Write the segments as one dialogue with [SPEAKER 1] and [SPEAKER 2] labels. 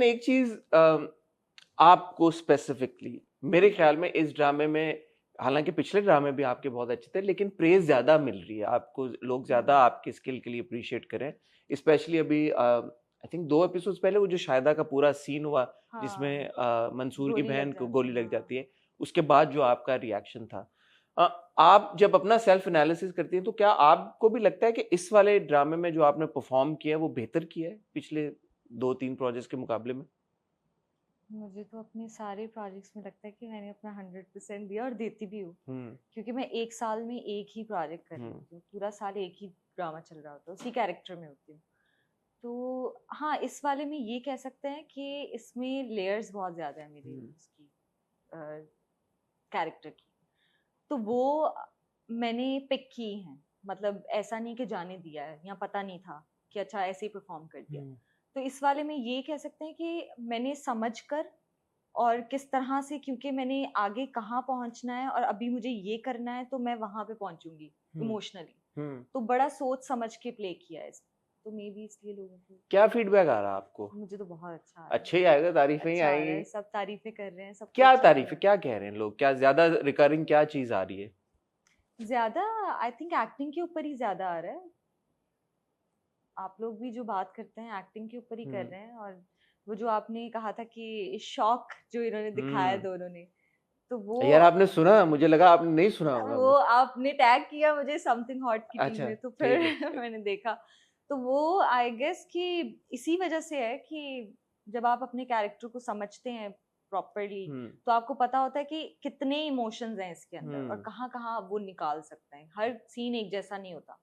[SPEAKER 1] एक चीज आपको स्पेसिफिकली मेरे ख्याल में इस ड्रामे में, हालांकि पिछले ड्रामे भी आपके बहुत अच्छे थे, लेकिन प्रेज ज्यादा मिल रही है आपको, लोग ज्यादा आपके स्किल के लिए अप्रिशिएट करें। स्पेशली अभी आई थिंक 2 एपिसोड्स पहले वो जो शायदा का पूरा सीन हुआ, जिसमें मंसूर की बहन को गोली लग जाती है, उसके बाद जो आपका रिएक्शन था, आप जब अपना सेल्फ एनालिसिस करती हैं तो क्या आपको भी लगता है कि इस वाले ड्रामे में जो आपने परफॉर्म किया है वो बेहतर किया है पिछले 2-3 प्रोजेक्ट्स के मुकाबले में?
[SPEAKER 2] मुझे तो अपने सारे प्रोजेक्ट्स में लगता है कि मैंने अपना 100% दिया और देती भी हूँ, क्योंकि मैं एक साल में एक ही प्रोजेक्ट कर रही हूँ, पूरा साल एक ही ड्रामा चल रहा होता है, उसी कैरेक्टर में होती हूँ। तो हाँ, इस वाले में ये कह सकते हैं कि इसमें लेयर्स बहुत ज़्यादा है मेरी उसकी कैरेक्टर की, तो वो मैंने पिक की हैं। मतलब ऐसा नहीं कि जाने दिया है या पता नहीं था कि अच्छा ऐसे ही परफॉर्म कर दिया। तो इस वाले में ये कह सकते हैं कि मैंने समझ कर और किस तरह से, क्योंकि मैंने आगे कहाँ पहुंचना है और अभी मुझे ये करना है, तो मैं वहां पे पहुंचूंगी इमोशनली। तो बड़ा सोच समझ के प्ले किया है इसमें, तो मे बी इसलिए लोगों को।
[SPEAKER 1] क्या फीडबैक आ रहा है आपको?
[SPEAKER 2] मुझे तो बहुत अच्छा आ रहा है।
[SPEAKER 1] अच्छे ही आएगा, तारीफें ही
[SPEAKER 2] अच्छा आ रहा
[SPEAKER 1] आएंगी।
[SPEAKER 2] है, सब तारीफें कर रहे हैं, सबको
[SPEAKER 1] क्या
[SPEAKER 2] अच्छा लग
[SPEAKER 1] तारीफें,
[SPEAKER 2] रहा
[SPEAKER 1] क्या कह रहे हैं लोग, क्या ज्यादा रिकरिंग क्या चीज आ रही है?
[SPEAKER 2] है। ज्यादा आई थिंक एक्टिंग के ऊपर ही ज्यादा आ रहा है। आप लोग भी जो बात करते हैं एक्टिंग के ऊपर ही कर रहे हैं। और वो जो आपने कहा था कि शॉक जो इन्होंने दिखाया दोनों ने, तो
[SPEAKER 1] यार
[SPEAKER 2] वो
[SPEAKER 1] आपने सुना? मुझे लगा आपने नहीं सुना
[SPEAKER 2] वो
[SPEAKER 1] होगा।
[SPEAKER 2] आपने टैग किया मुझे समथिंग हॉट की टीम
[SPEAKER 1] अच्छा,
[SPEAKER 2] में, तो फिर
[SPEAKER 1] ठीक है।
[SPEAKER 2] मैंने देखा। तो वो आई गेस कि इसी वजह से है कि जब आप अपने कैरेक्टर को समझते हैं प्रॉपरली, तो आपको पता होता है कि कितने इमोशंस हैं इसके अंदर और कहाँ कहाँ वो निकाल सकते हैं। हर सीन एक जैसा नहीं होता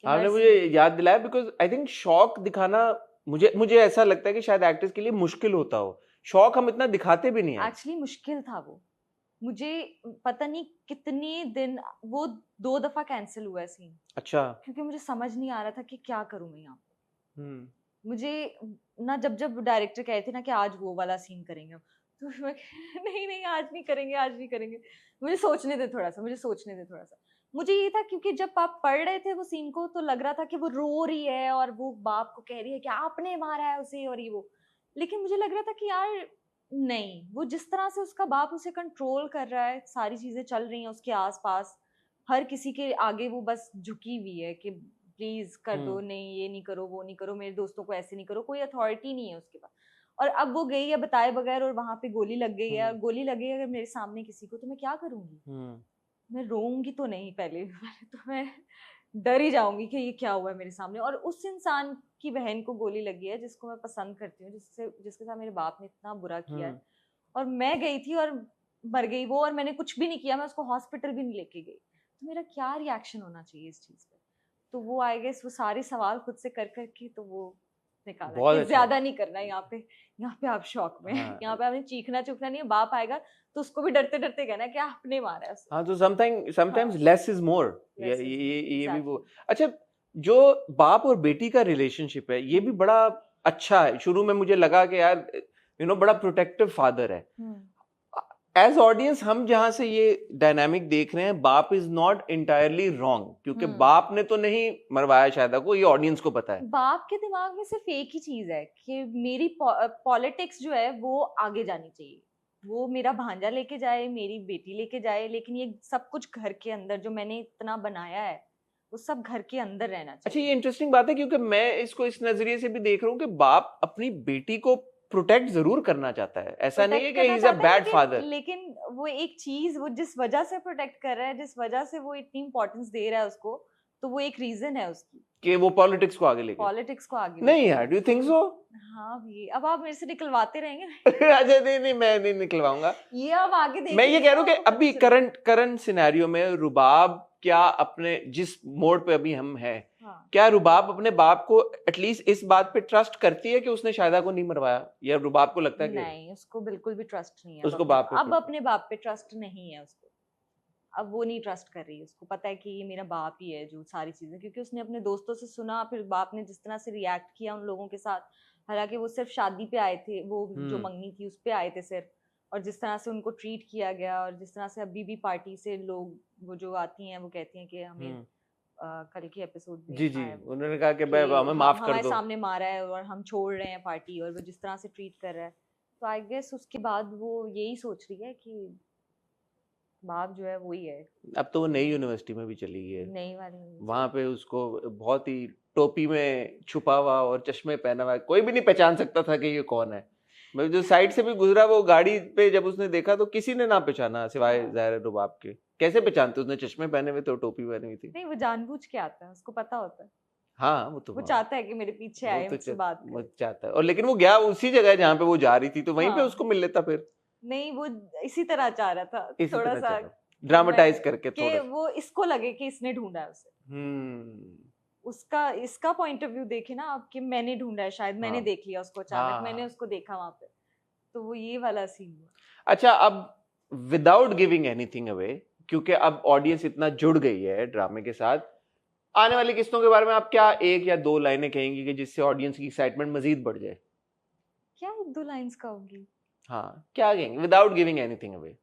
[SPEAKER 2] कि हर
[SPEAKER 1] आपने मुझे
[SPEAKER 2] सीन।
[SPEAKER 1] याद दिलाया, बिकॉज आई थिंक शौक दिखाना, मुझे मुझे ऐसा लगता है कि शायद एक्टर्स के लिए मुश्किल होता हो। शौक हम इतना दिखाते भी नहीं है।
[SPEAKER 2] एक्चुअली मुश्किल था वो। मुझे पता नहीं कितने दिन वो 2 दफा कैंसिल हुआ है सीन,
[SPEAKER 1] अच्छा।
[SPEAKER 2] क्योंकि मुझे समझ नहीं आ रहा था कि क्या करूं मैं यहाँ पे।
[SPEAKER 1] हम्म।
[SPEAKER 2] मुझे ना, जब जब डायरेक्टर कहे थे ना कि आज वो वाला सीन करेंगे हम, तो मैं नहीं नहीं आज नहीं करेंगे, आज नहीं करेंगे। मुझे सोचने दे थोड़ा सा, मुझे सोचने दे थोड़ा सा। मुझे ये था क्योंकि जब आप पढ़ रहे थे वो सीन को, तो लग रहा था कि वो रो रही है और वो बाप को कह रही है कि आपने मारा है उसे और ये वो। लेकिन मुझे लग रहा था कि यार नहीं, वो जिस तरह से उसका बाप उसे कंट्रोल कर रहा है, सारी चीजें चल रही हैं उसके आसपास, हर किसी के आगे वो बस झुकी हुई है कि प्लीज कर दो, नहीं ये नहीं करो, वो नहीं करो, मेरे दोस्तों को ऐसे नहीं करो, कोई अथॉरिटी नहीं है उसके पास। और अब वो गई है बताए बगैर और वहां पे गोली लग गई है, और गोली लगे अगर मेरे सामने किसी को, तो मैं क्या करूंगी? मैं रोऊंगी तो नहीं, पहले पहले तो मैं डर ही जाऊंगी कि ये क्या हुआ है मेरे सामने, और उस इंसान की बहन को गोली लगी है जिसको मैं पसंद करती हूँ, जिसके साथ मेरे बाप ने इतना बुरा किया है, और मैं गई थी और मर गई वो, और मैंने कुछ भी नहीं किया, मैं उसको हॉस्पिटल भी नहीं लेके गई, तो मेरा क्या रिएक्शन होना चाहिए इस चीज पे? तो वो आई गेस वो सारे सवाल खुद से कर करके तो वो निकाला
[SPEAKER 1] बहुत
[SPEAKER 2] कि
[SPEAKER 1] अच्छा।
[SPEAKER 2] ज्यादा नहीं करना है यहाँ पे। यहाँ पे आप शौक में यहाँ पे आपने चीखना चूखना नहीं है, बाप आएगा तो उसको भी डरते डरते कहना है कि आपने मारा है उसे।
[SPEAKER 1] हाँ, तो समटाइम्स
[SPEAKER 2] हाँ,
[SPEAKER 1] less is more.
[SPEAKER 2] Less is more,
[SPEAKER 1] ये भी वो।
[SPEAKER 2] एग्जैक्टली।
[SPEAKER 1] अच्छा, जो बाप और बेटी का रिलेशनशिप है ये भी बड़ा अच्छा है। शुरू में मुझे लगा कि यार बड़ा प्रोटेक्टिव फादर है। एज ऑडियंस हम जहां से ये डायनामिक देख रहे हैं, बाप इज नॉट इंटायरली रॉन्ग, क्योंकि बाप ने तो नहीं मरवाया शायद को, ये ऑडियंस को पता है।
[SPEAKER 2] बाप के दिमाग में सिर्फ एक ही चीज है कि मेरी पॉलिटिक्स जो है वो आगे जानी चाहिए, वो मेरा भांजा लेके जाए, मेरी बेटी लेके जाए, लेकिन ये सब कुछ घर के अंदर जो मैंने इतना बनाया है वो सब घर के अंदर रहना
[SPEAKER 1] अच्छा,
[SPEAKER 2] चाहिए।
[SPEAKER 1] ये इंटरेस्टिंग बात है, क्योंकि मैं इसको इस नजरिए से भी देख रहा हूँ कि बाप अपनी बेटी को प्रोटेक्ट जरूर करना चाहता है, ऐसा नहीं है
[SPEAKER 2] प्रोटेक्ट
[SPEAKER 1] कि ही
[SPEAKER 2] करना
[SPEAKER 1] इज अ
[SPEAKER 2] चाहता है,
[SPEAKER 1] बैड
[SPEAKER 2] लेकिन
[SPEAKER 1] फादर।
[SPEAKER 2] लेकिन वो एक चीज, वो जिस वजह से प्रोटेक्ट कर रहा है, जिस वजह से वो इतनी इंपॉर्टेंस दे रहा है उसको, तो वो एक रीजन है उसकी,
[SPEAKER 1] कि वो पॉलिटिक्स को आगे लेके।
[SPEAKER 2] पॉलिटिक्स को आगे
[SPEAKER 1] नहीं
[SPEAKER 2] लेके
[SPEAKER 1] यार,
[SPEAKER 2] जाए।
[SPEAKER 1] Do you think so?
[SPEAKER 2] हाँ भी, अब आप मेरे से निकलवाते रहेंगे।
[SPEAKER 1] अच्छा, नहीं नहीं, मैं नहीं निकलवाऊंगा।
[SPEAKER 2] ये आप आगे
[SPEAKER 1] मैं ये
[SPEAKER 2] देखेंगे
[SPEAKER 1] कह
[SPEAKER 2] ना,
[SPEAKER 1] रहा हूँ कि
[SPEAKER 2] आपको पता
[SPEAKER 1] अभी
[SPEAKER 2] चलेगा।
[SPEAKER 1] करंट सिनेरियो में रुबाब क्या अपने जिस मोड पे अभी हम हैं,
[SPEAKER 2] हाँ,
[SPEAKER 1] क्या रुबाब अपने बाप को एटलीस्ट इस बात पे ट्रस्ट करती है कि उसने शायदा को नहीं मरवाया, या रुबाब को लगता है कि
[SPEAKER 2] नहीं उसको बिल्कुल भी ट्रस्ट नहीं है
[SPEAKER 1] उसको बाप पे
[SPEAKER 2] अब अपने बाप पे ट्रस्ट नहीं है उसको। अब वो नहीं ट्रस्ट कर रही, उसको पता है कि ये मेरा बाप ही है जो सारी चीजें, क्योंकि उसने अपने दोस्तों से सुना, फिर बाप ने जिस तरह से रिएक्ट किया उन लोगों के साथ, हालांकि वो सिर्फ शादी पे आए थे, वो जो मंगनी थी उस पे आए थे सिर्फ, और जिस तरह से उनको ट्रीट किया गया, और जिस तरह से अभी भी पार्टी से लोग वो जो आती हैं वो कहती हैं कि हमें कल के एपिसोड में
[SPEAKER 1] जी जी,
[SPEAKER 2] आया वो
[SPEAKER 1] उन्होंने कहा कि
[SPEAKER 2] कि
[SPEAKER 1] भाई हमें माफ कर
[SPEAKER 2] हमारे
[SPEAKER 1] दो।
[SPEAKER 2] सामने मारा है और हम छोड़ रहे हैं पार्टी, और वो जिस तरह से ट्रीट कर रहा है, तो आई गेस उसके बाद वो यही सोच रही है कि बाप जो है वही है,
[SPEAKER 1] अब तो वो नई यूनिवर्सिटी में भी चली गई है,
[SPEAKER 2] नई वाली नहीं
[SPEAKER 1] वहां
[SPEAKER 2] चाहिए।
[SPEAKER 1] पे उसको बहुत ही टोपी में छुपा हुआ और चश्मे पहना हुआ, कोई भी नहीं पहचान सकता था कि ये कौन है। मैं जो साइड से भी गुजरा वो गाड़ी पे जब उसने देखा तो किसी ने ना पहचाना सिवाय
[SPEAKER 2] हाँ।
[SPEAKER 1] ज़ाहिर रुबाब के। कैसे पहचानते, उसने चश्मे पहने हुए थे और टोपी पहनी हुई थी।
[SPEAKER 2] नहीं, वो जानबूझ के आता है, उसको पता होता है,
[SPEAKER 1] हाँ वो तो
[SPEAKER 2] वो
[SPEAKER 1] हाँ,
[SPEAKER 2] चाहता है कि मेरे पीछे
[SPEAKER 1] वो
[SPEAKER 2] आए,
[SPEAKER 1] तो
[SPEAKER 2] मुझसे बात
[SPEAKER 1] वो
[SPEAKER 2] करे।
[SPEAKER 1] चाहता है, और लेकिन वो गया उसी जगह जहाँ पे वो जा रही थी, तो वहीं पे
[SPEAKER 2] हाँ,
[SPEAKER 1] उसको मिल लेता फिर।
[SPEAKER 2] नहीं वो इसी तरह चाह रहा था,
[SPEAKER 1] इसी
[SPEAKER 2] थोड़ा
[SPEAKER 1] तरह
[SPEAKER 2] सा
[SPEAKER 1] चला
[SPEAKER 2] कि मैं
[SPEAKER 1] ड्रामेटाइज करके
[SPEAKER 2] कि
[SPEAKER 1] थोड़ा।
[SPEAKER 2] वो इसको लगे कि इसने ढूंढा है उसे,
[SPEAKER 1] हम्म।
[SPEAKER 2] उसका इसका पॉइंट ऑफ व्यू देखे ना आप, कि मैंने ढूंढा है, शायद मैंने
[SPEAKER 1] हाँ
[SPEAKER 2] देख लिया उसको, अचानक मैंने
[SPEAKER 1] हाँ।
[SPEAKER 2] उसको देखा वहां पे, तो वो ये वाला सीन हुआ।
[SPEAKER 1] अच्छा, अब विदाउट गिविंग एनीथिंग अवे, क्योंकि अब ऑडियंस इतना जुड़ गई है ड्रामे के साथ, आने वाली किस्तों के बारे में आप क्या एक या दो लाइनें कहेंगी कि जिससे ऑडियंस की एक्साइटमेंट मजीद बढ़ जाए?
[SPEAKER 2] क्या एक दो लाइंस कहूंगी?
[SPEAKER 1] हाँ, क्या कहेंगे विदाउट गिविंग एनीथिंग अवे?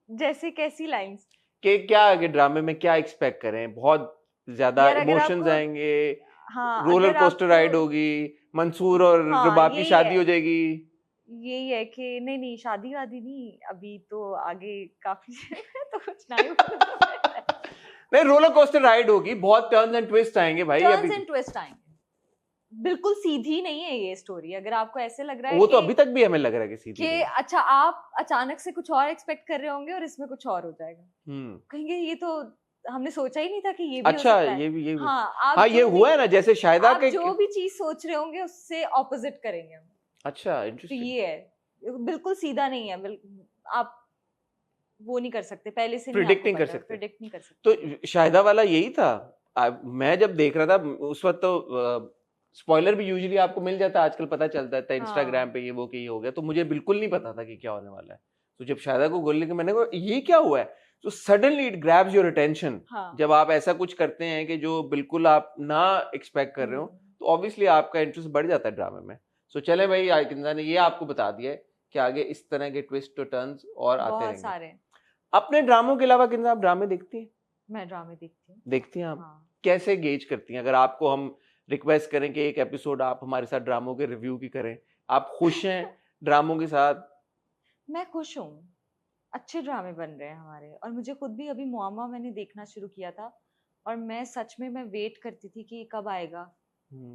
[SPEAKER 2] जैसे कैसी लाइंस?
[SPEAKER 1] कि क्या आगे ड्रामे में क्या एक्सपेक्ट करें? बहुत ज्यादा
[SPEAKER 2] यार अगर
[SPEAKER 1] इमोशंस
[SPEAKER 2] आपको,
[SPEAKER 1] आएंगे,
[SPEAKER 2] हाँ
[SPEAKER 1] रोलर
[SPEAKER 2] अगर
[SPEAKER 1] कोस्टर
[SPEAKER 2] आपको,
[SPEAKER 1] राइड होगी, मंसूर और
[SPEAKER 2] हाँ
[SPEAKER 1] रुबाब की
[SPEAKER 2] यही
[SPEAKER 1] शादी
[SPEAKER 2] है,
[SPEAKER 1] हो जाएगी?
[SPEAKER 2] यही है कि नहीं नहीं, शादी वादी नहीं, अभी तो आगे काफी तो कुछ नहीं बोलूं।
[SPEAKER 1] नहीं, रोलर कोस्टर राइड होगी, बहुत टर्न्स एंड ट्विस्ट आएंगे भाई
[SPEAKER 2] टर्न्स
[SPEAKER 1] अभी।
[SPEAKER 2] एंड ट्विस्ट आएंगे, बिल्कुल सीधी नहीं है ये स्टोरी। अगर आपको ऐसे लग रहा है
[SPEAKER 1] वो तो
[SPEAKER 2] कि
[SPEAKER 1] अभी तक भी हमें लग रहा है कि सीधी नहीं।
[SPEAKER 2] अच्छा आप अचानक से कुछ और एक्सपेक्ट कर रहे होंगे और इसमें कुछ और हो जाएगा, कहेंगे ये तो हमने सोचा ही नहीं था कि ये भी हो
[SPEAKER 1] अच्छा,
[SPEAKER 2] सकता है।
[SPEAKER 1] ये भी।
[SPEAKER 2] हाँ, आप
[SPEAKER 1] हाँ, ये
[SPEAKER 2] जो भी,
[SPEAKER 1] हुआ है ना, जैसे शाहिदा
[SPEAKER 2] आप
[SPEAKER 1] के।
[SPEAKER 2] जो भी चीज सोच रहे होंगे उससे ऑपोजिट करेंगे हम।
[SPEAKER 1] अच्छा,
[SPEAKER 2] तो
[SPEAKER 1] इंटरेस्टिंग।
[SPEAKER 2] ये है, बिल्कुल सीधा नहीं है, आप वो नहीं कर सकते, पहले से नहीं
[SPEAKER 1] प्रिडिक्ट
[SPEAKER 2] आपको
[SPEAKER 1] नहीं कर
[SPEAKER 2] पता है,
[SPEAKER 1] सकते।
[SPEAKER 2] प्रिडिक्ट नहीं कर सकते।
[SPEAKER 1] तो शाहिदा वाला यही था। मैं जब देख रहा था उस वक्त तो स्पॉइलर भी यूजुअली आपको मिल जाता है, आजकल पता चलता था इंस्टाग्राम
[SPEAKER 2] हाँ
[SPEAKER 1] पे ये वो कि ये हो गया, तो मुझे बिल्कुल नहीं पता था कि क्या होने वाला है। तो जब शाहिदा को गोली के मैंने कहा ये क्या हुआ है, तो suddenly it grabs your attention.
[SPEAKER 2] हाँ।
[SPEAKER 1] जब आप ऐसा कुछ करते हैं कि जो बिल्कुल आप ना एक्सपेक्ट कर रहे हो, तो ऑब्वियसली आपका इंटरेस्ट बढ़ जाता है ड्रामे में। सो चले भाई, किंजा ने ये आपको बता दिया है कि आगे इस तरह के ट्विस्ट और टर्न्स और आते
[SPEAKER 2] बहुत
[SPEAKER 1] रहेंगे।
[SPEAKER 2] सारे।
[SPEAKER 1] अपने ड्रामों के अलावा किंजा आप ड्रामे देखती हैं?
[SPEAKER 2] मैं ड्रामे देखती हूँ।
[SPEAKER 1] देखती हैं आप?
[SPEAKER 2] हाँ।
[SPEAKER 1] कैसे गेज करती हैं? अगर आपको हम रिक्वेस्ट करें कि एक एपिसोड आप हमारे साथ ड्रामों के रिव्यू की करें, आप खुश हैं ड्रामों के साथ?
[SPEAKER 2] मैं खुश हूँ, अच्छे ड्रामे बन रहे हैं हमारे, और मुझे खुद भी अभी मुआमा मैंने देखना शुरू किया था, और मैं सच में मैं वेट करती थी कि ये कब आएगा।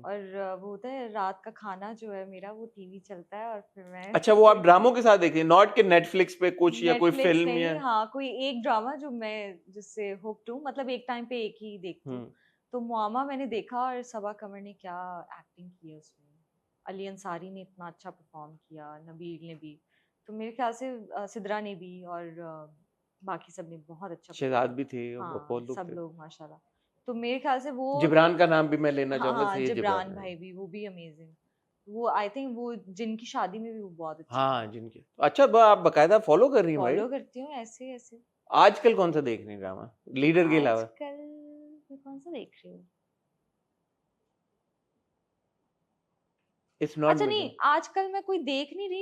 [SPEAKER 2] और वो होता है रात का खाना जो है मेरा, वो टीवी चलता है, और फिर मैं
[SPEAKER 1] अच्छा, वो आप ड्रामों के साथ देखती हैं, नॉट कि नेटफ्लिक्स पे कुछ या कोई
[SPEAKER 2] नेटफ्लिक्स
[SPEAKER 1] फिल्म या?
[SPEAKER 2] नहीं, हाँ कोई एक ड्रामा जो मैं जिससे हुक्ड हूँ, मतलब एक टाइम पे एक ही देखती हूँ। तो मुआमा मैंने देखा, और सबा कमर ने क्या एक्टिंग की है उसमें, अली अंसारी ने इतना अच्छा परफॉर्म किया, नबील ने भी, तो मेरे ख्याल से सिद्रा ने भी, और बाकी सब ने बहुत अच्छा
[SPEAKER 1] शहजाद
[SPEAKER 2] perform
[SPEAKER 1] भी
[SPEAKER 2] किया।
[SPEAKER 1] थे,
[SPEAKER 2] हाँ
[SPEAKER 1] बहुत लोग
[SPEAKER 2] सब
[SPEAKER 1] थे।
[SPEAKER 2] लोग माशाल्लाह। तो मेरे ख्याल से वो,
[SPEAKER 1] जिब्रान का नाम भी मैं लेना
[SPEAKER 2] हाँ
[SPEAKER 1] चाहूंगा,
[SPEAKER 2] हाँ
[SPEAKER 1] सैयद
[SPEAKER 2] जिब्रान
[SPEAKER 1] जिब्रान।
[SPEAKER 2] भाई भी, वो भी अमेजिंग। वो आई थिंक वो जिनकी शादी में भी वो बहुत अच्छे
[SPEAKER 1] हाँ, जिनके। अच्छा, आप बकायदा फॉलो कर रही हैं भाई?
[SPEAKER 2] फॉलो करती हूँ ऐसे ऐसे।
[SPEAKER 1] आजकल कौन सा देख रही हैं ड्रामा, लीडर के अलावा?
[SPEAKER 2] आजकल मैं कौन सा देख रही हूँ?
[SPEAKER 1] इट्स नॉट
[SPEAKER 2] अच्छा
[SPEAKER 1] मिड।
[SPEAKER 2] नहीं, आजकल मैं कोई देख नहीं रही,